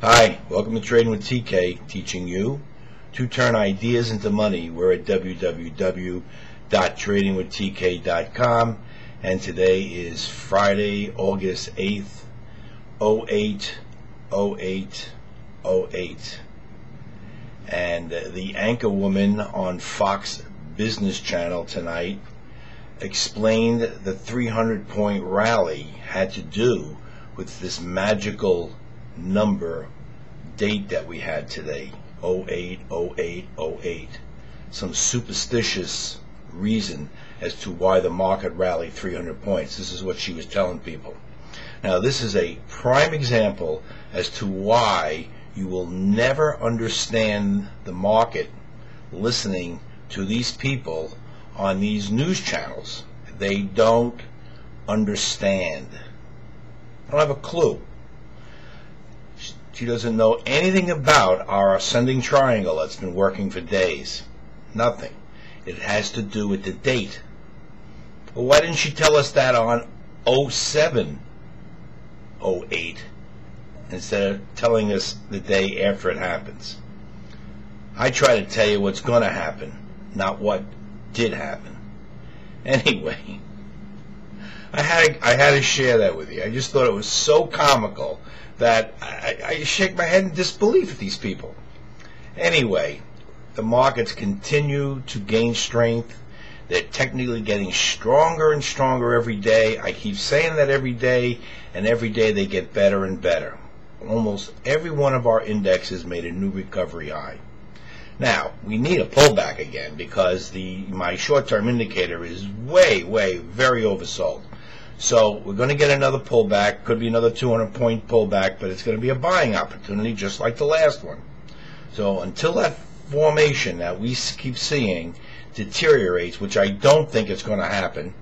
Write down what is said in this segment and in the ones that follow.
Hi, welcome to Trading with TK, teaching you to turn ideas into money. We're at www.tradingwithtk.com, and today is Friday, August 8th, 08/08/08. And the anchor woman on Fox Business Channel tonight explained the 300-point rally had to do with this magical number date that we had today, 08/08/08. Some superstitious reason as to why the market rallied 300 points. This is what she was telling people. Now, this is a prime example as to why you will never understand the market listening to these people on these news channels. They don't understand. I don't have a clue. She doesn't know anything about our ascending triangle that's been working for days. Nothing. It has to do with the date. Well, why didn't she tell us that on 07/08 instead of telling us the day after it happens? I try to tell you what's going to happen, not what did happen. Anyway, I had to share that with you. I just thought it was so comical that I shake my head in disbelief at these people. Anyway, the markets continue to gain strength. They're technically getting stronger and stronger every day. I keep saying that every day, and every day they get better and better. Almost every one of our indexes made a new recovery high. Now, we need a pullback again because my short-term indicator is very oversold. So we're going to get another pullback. Could be another 200-point pullback, but it's going to be a buying opportunity just like the last one. So until that formation that we keep seeing deteriorates, which I don't think it's going to happen,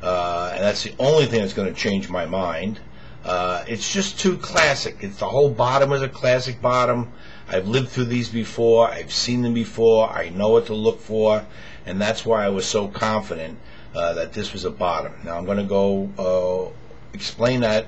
and that's the only thing that's going to change my mind, it's just too classic. The whole bottom is a classic bottom. I've lived through these before. I've seen them before. I know what to look for, and that's why I was so confident that this was a bottom. Now I'm going to go explain that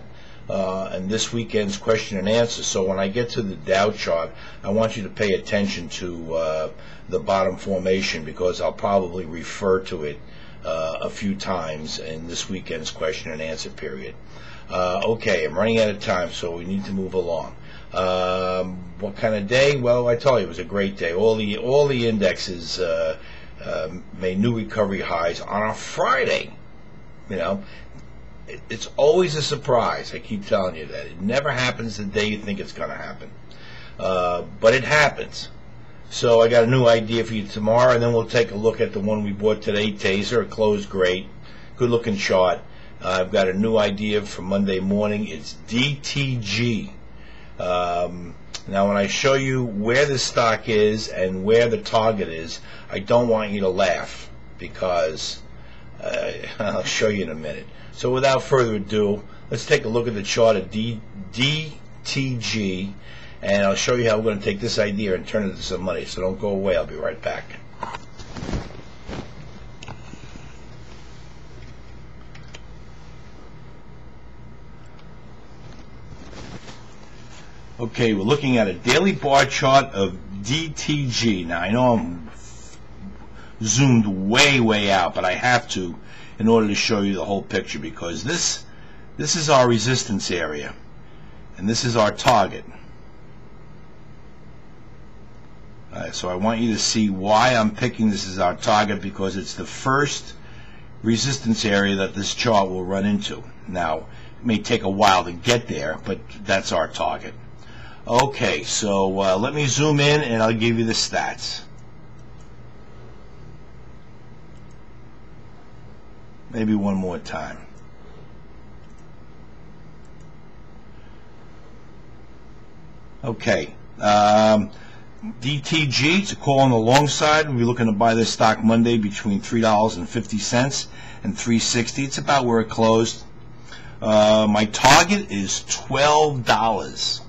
in this weekend's question and answer. So when I get to the Dow chart, I want you to pay attention to the bottom formation because I'll probably refer to it a few times in this weekend's question and answer period. Okay, I'm running out of time, so we need to move along. What kind of day? Well, I told you it was a great day. All the indexes made new recovery highs on a Friday. You know, it's always a surprise. I keep telling you that. It never happens the day you think it's going to happen. But it happens. So I got a new idea for you tomorrow, and then we'll take a look at the one we bought today, Taser. It closed great. Good looking chart. I've got a new idea for Monday morning. It's DTG. Now, when I show you where the stock is and where the target is, I don't want you to laugh because I'll show you in a minute. So without further ado, let's take a look at the chart of DTG, and I'll show you how we're going to take this idea and turn it into some money. So don't go away. I'll be right back. Okay, we're looking at a daily bar chart of DTG. Now, I know I'm zoomed way out, but I have to in order to show you the whole picture because this is our resistance area, and this is our target. So I want you to see why I'm picking this as our target because it's the first resistance area that this chart will run into. Now, it may take a while to get there, but that's our target. Okay, so let me zoom in and I'll give you the stats. Maybe one more time. Okay, DTG, it's a call on the long side. We'll be looking to buy this stock Monday between $3.50 and $3.60. It's about where it closed. My target is $12.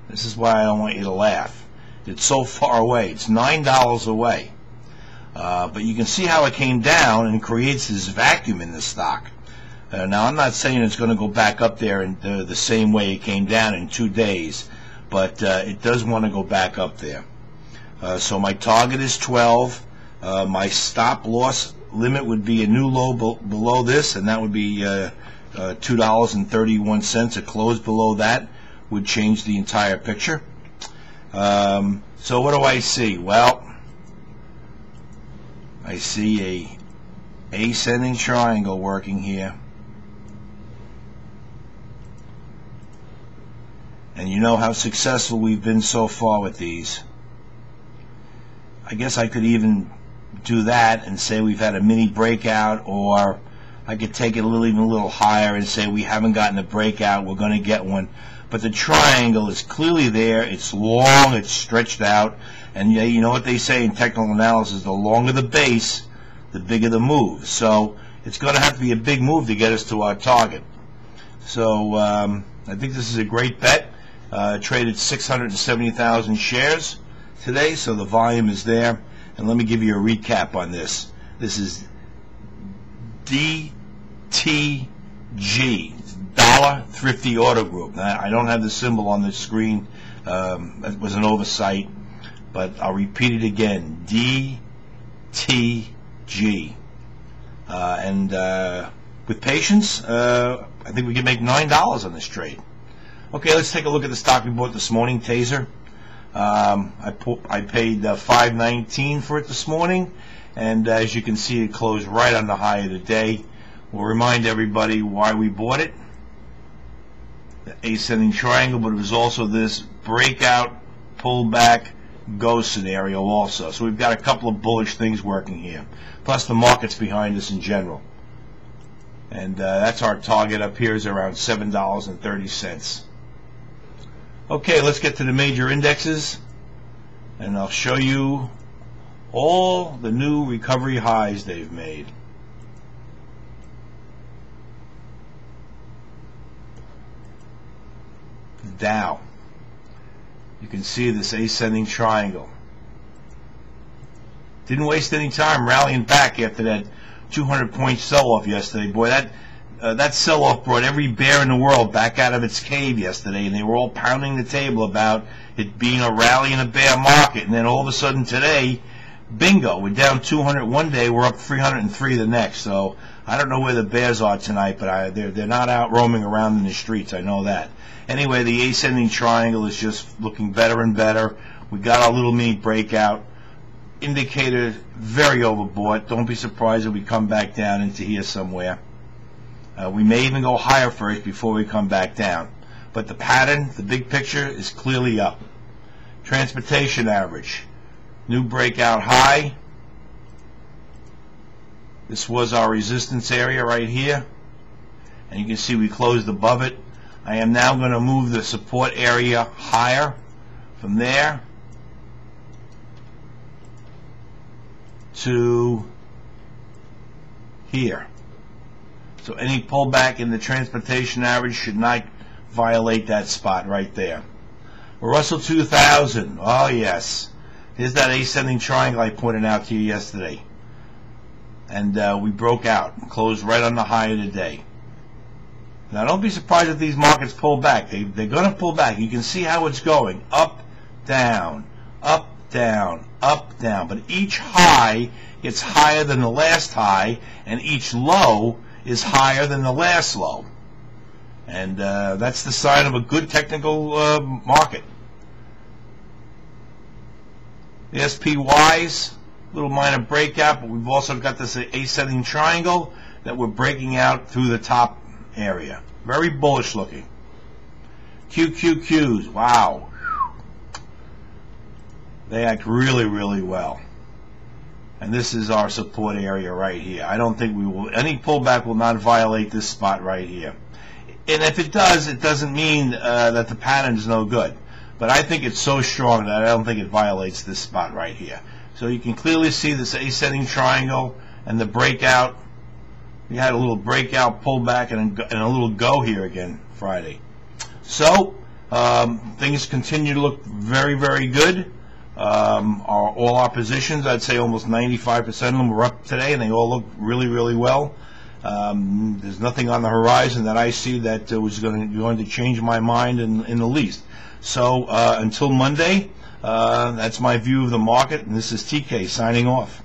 This is why I don't want you to laugh. It's so far away. It's $9 away. But you can see how it came down and creates this vacuum in the stock. Now, I'm not saying it's going to go back up there in the same way it came down in 2 days, but it does want to go back up there. So my target is 12. My stop loss limit would be a new low below this, and that would be $2.31. A close below that would change the entire picture. So what do I see? Well, I see a ascending triangle working here. And you know how successful we've been so far with these. I guess I could even do that and say we've had a mini breakout, or I could take it even a little higher and say we haven't gotten a breakout, we're going to get one. But the triangle is clearly there. It's long, it's stretched out, and you know what they say in technical analysis, the longer the base, the bigger the move. So it's going to have to be a big move to get us to our target. So I think this is a great bet. Traded 670,000 shares today, so the volume is there. And let me give you a recap on this. This is DTG, Dollar Thrifty Auto Group. Now, I don't have the symbol on the screen. That was an oversight, but I'll repeat it again. DTG. And with patience, I think we can make $9 on this trade. Okay, let's take a look at the stock we bought this morning, Taser. I paid $5.19 for it this morning, and as you can see, it closed right on the high of the day. We'll remind everybody why we bought it. The ascending triangle, but it was also this breakout, pullback, go scenario also. So we've got a couple of bullish things working here. Plus the market's behind us in general. And that's our target up here is around $7.30. Okay, let's get to the major indexes, and I'll show you all the new recovery highs they've made. The Dow. You can see this ascending triangle. Didn't waste any time rallying back after that 200-point sell-off yesterday. Boy, that sell-off brought every bear in the world back out of its cave yesterday, and they were all pounding the table about it being a rally in a bear market. And then all of a sudden today, bingo, we're down 200 one day, we're up 303 the next. So I don't know where the bears are tonight, but they're not out roaming around in the streets, I know that. Anyway, the ascending triangle is just looking better and better. We got our little mini breakout. Indicator very overbought. Don't be surprised if we come back down into here somewhere. We may even go higher first before we come back down. But the pattern, the big picture, is clearly up. Transportation average. New breakout high. This was our resistance area right here. And you can see we closed above it. I am now going to move the support area higher from there to here. So any pullback in the transportation average should not violate that spot right there. Russell 2000, oh yes. Here's that ascending triangle I pointed out to you yesterday. And we broke out, closed right on the high of the day. Now don't be surprised if these markets pull back. They're going to pull back. You can see how it's going. Up, down, up, down, up, down. But each high gets higher than the last high, and each low is higher than the last low. And that's the sign of a good technical market. The SPYs, little minor breakout, but we've also got this ascending triangle that we're breaking out through the top area. Very bullish looking. QQQs, wow. They act really, really well. And this is our support area right here. I don't think we will, any pullback will not violate this spot right here. And if it does, it doesn't mean that the pattern is no good. But I think it's so strong that I don't think it violates this spot right here. So you can clearly see this ascending triangle and the breakout. We had a little breakout, pullback, and a little go here again Friday. So things continue to look very, very good. All our positions, I'd say almost 95% of them were up today, and they all look really, really well. There's nothing on the horizon that I see that was going to change my mind in the least. So until Monday, that's my view of the market, and this is TK signing off.